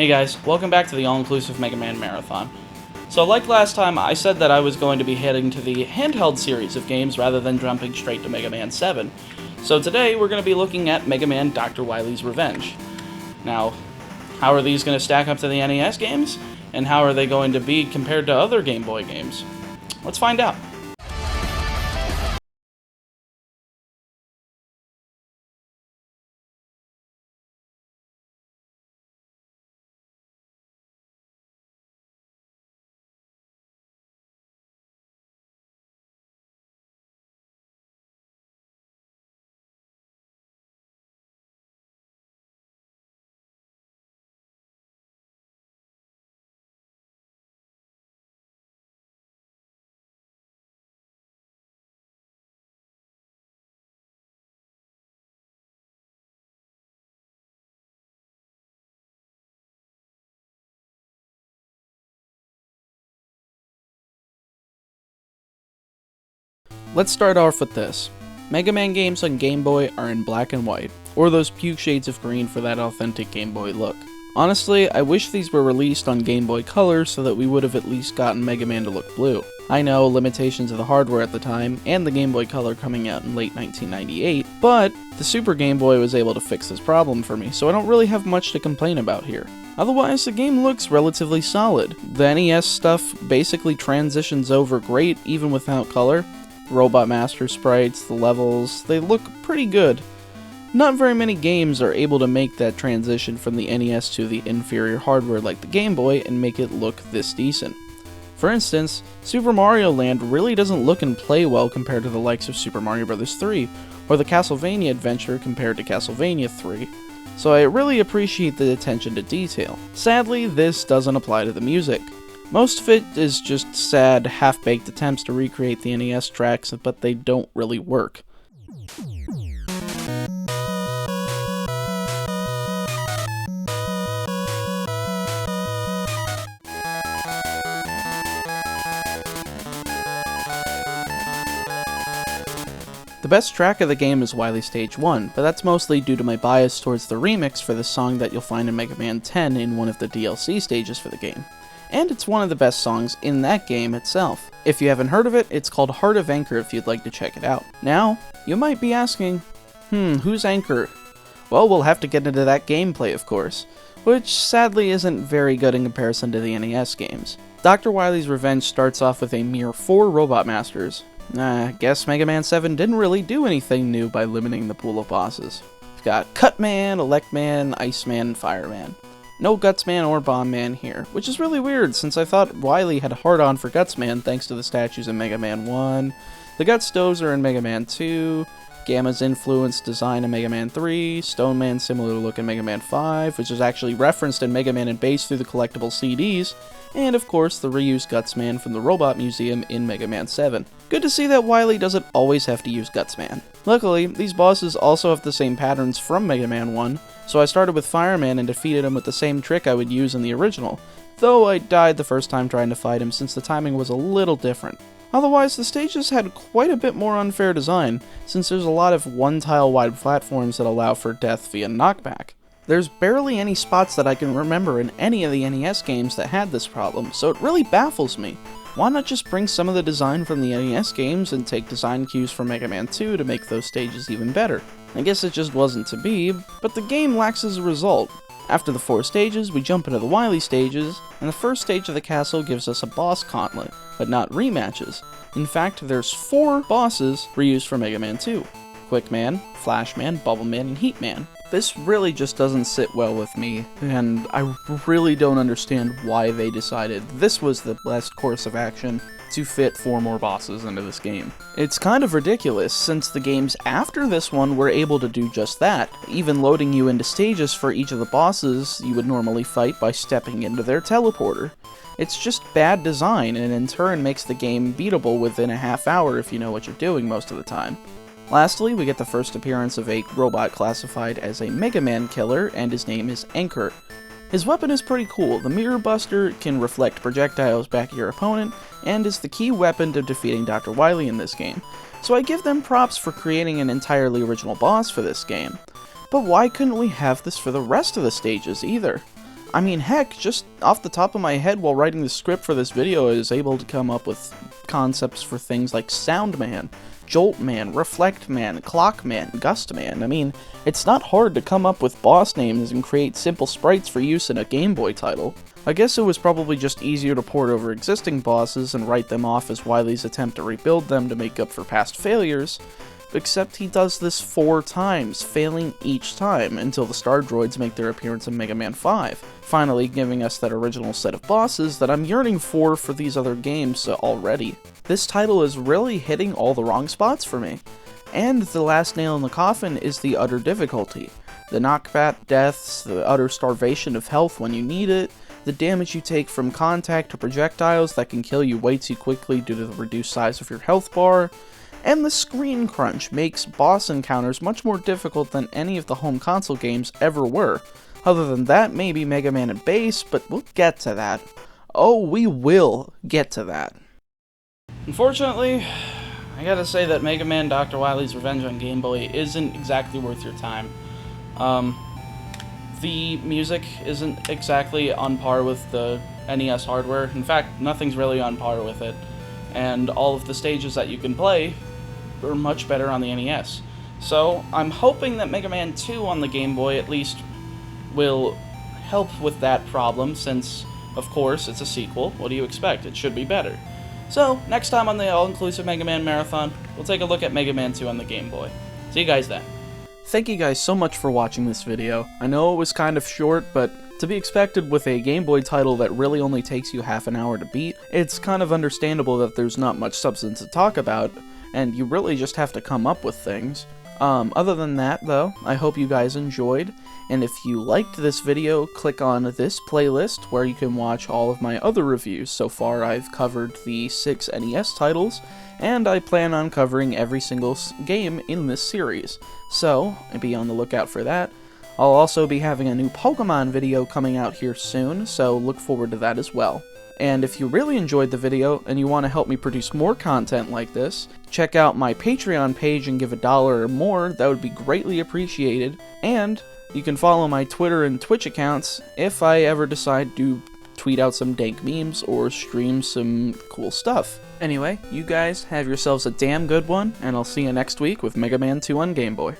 Hey guys, welcome back to the all-inclusive Mega Man Marathon. So like last time, I said that I was going to be heading to the handheld series of games rather than jumping straight to Mega Man 7. So today, we're going to be looking at Mega Man Dr. Wily's Revenge. Now, how are these going to stack up to the NES games? And how are they going to be compared to other Game Boy games? Let's find out. Let's start off with this. Mega Man games on Game Boy are in black and white, or those puke shades of green for that authentic Game Boy look. Honestly, I wish these were released on Game Boy Color so that we would have at least gotten Mega Man to look blue. I know, limitations of the hardware at the time, and the Game Boy Color coming out in late 1998, but the Super Game Boy was able to fix this problem for me, so I don't really have much to complain about here. Otherwise, the game looks relatively solid. The NES stuff basically transitions over great even without color. Robot Master sprites, the levels, they look pretty good. Not very many games are able to make that transition from the NES to the inferior hardware like the Game Boy and make it look this decent. For instance, Super Mario Land really doesn't look and play well compared to the likes of Super Mario Bros. 3, or the Castlevania adventure compared to Castlevania 3, so I really appreciate the attention to detail. Sadly, this doesn't apply to the music. Most of it is just sad, half-baked attempts to recreate the NES tracks, but they don't really work. The best track of the game is Wily Stage 1, but that's mostly due to my bias towards the remix for the song that you'll find in Mega Man 10 in one of the DLC stages for the game. And it's one of the best songs in that game itself. If you haven't heard of it, it's called Heart of Anchor if you'd like to check it out. Now, you might be asking, who's Anchor? Well, we'll have to get into that gameplay, of course, which sadly isn't very good in comparison to the NES games. Dr. Wily's Revenge starts off with a mere 4 Robot Masters. I guess Mega Man 7 didn't really do anything new by limiting the pool of bosses. We've got Cutman, Electman, Iceman, and Fireman. No Gutsman or Bombman here, which is really weird since I thought Wily had a hard-on for Gutsman thanks to the statues in Mega Man 1, the Gut Stoves are in Mega Man 2, Gamma's influenced design in Mega Man 3, Stone Man's similar look in Mega Man 5, which is actually referenced in Mega Man and Bass through the collectible CDs, and of course the reused Gutsman from the Robot Museum in Mega Man 7. Good to see that Wily doesn't always have to use Gutsman. Luckily, these bosses also have the same patterns from Mega Man 1, so I started with Fireman and defeated him with the same trick I would use in the original, though I died the first time trying to fight him since the timing was a little different. Otherwise, the stages had quite a bit more unfair design, since there's a lot of one-tile wide platforms that allow for death via knockback. There's barely any spots that I can remember in any of the NES games that had this problem, so it really baffles me. Why not just bring some of the design from the NES games and take design cues from Mega Man 2 to make those stages even better? I guess it just wasn't to be, but the game lacks as a result. After the 4 stages, we jump into the Wily stages, and the first stage of the castle gives us a boss gauntlet, but not rematches. In fact, there's 4 bosses reused from Mega Man 2. Quickman, Flashman, Bubbleman, and Heatman. This really just doesn't sit well with me, and I really don't understand why they decided this was the best course of action to fit 4 more bosses into this game. It's kind of ridiculous, since the games after this one were able to do just that, even loading you into stages for each of the bosses you would normally fight by stepping into their teleporter. It's just bad design, and in turn makes the game beatable within a half hour if you know what you're doing most of the time. Lastly, we get the first appearance of a robot classified as a Mega Man killer, and his name is Anchor. His weapon is pretty cool. The Mirror Buster can reflect projectiles back at your opponent, and is the key weapon to defeating Dr. Wily in this game, so I give them props for creating an entirely original boss for this game. But why couldn't we have this for the rest of the stages either? I mean, heck, just off the top of my head while writing the script for this video, I was able to come up with concepts for things like Sound Man, Jolt Man, Reflect Man, Clock Man, Gust Man. I mean, it's not hard to come up with boss names and create simple sprites for use in a Game Boy title. I guess it was probably just easier to port over existing bosses and write them off as Wily's attempt to rebuild them to make up for past failures, except he does this 4 times, failing each time, until the Star Droids make their appearance in Mega Man 5, finally giving us that original set of bosses that I'm yearning for these other games already. This title is really hitting all the wrong spots for me, and the last nail in the coffin is the utter difficulty. The knockback deaths, the utter starvation of health when you need it, the damage you take from contact or projectiles that can kill you way too quickly due to the reduced size of your health bar, and the screen crunch makes boss encounters much more difficult than any of the home console games ever were. Other than that, maybe Mega Man and Bass, but we'll get to that. Oh, we will get to that. Unfortunately, I gotta say that Mega Man Dr. Wily's Revenge on Game Boy isn't exactly worth your time. The music isn't exactly on par with the NES hardware. In fact, nothing's really on par with it. And all of the stages that you can play are much better on the NES. So, I'm hoping that Mega Man 2 on the Game Boy at least will help with that problem, since, of course, it's a sequel. What do you expect? It should be better. So, next time on the all-inclusive Mega Man Marathon, we'll take a look at Mega Man 2 on the Game Boy. See you guys then. Thank you guys so much for watching this video. I know it was kind of short, but to be expected with a Game Boy title that really only takes you half an hour to beat, it's kind of understandable that there's not much substance to talk about, and you really just have to come up with things. Other than that, though, I hope you guys enjoyed, and if you liked this video, click on this playlist where you can watch all of my other reviews. So far, I've covered the 6 NES titles, and I plan on covering every single game in this series, so be on the lookout for that. I'll also be having a new Pokemon video coming out here soon, so look forward to that as well. And if you really enjoyed the video and you want to help me produce more content like this, check out my Patreon page and give $1 or more. That would be greatly appreciated. And you can follow my Twitter and Twitch accounts if I ever decide to tweet out some dank memes or stream some cool stuff. Anyway, you guys have yourselves a damn good one, and I'll see you next week with Mega Man 2 on Game Boy.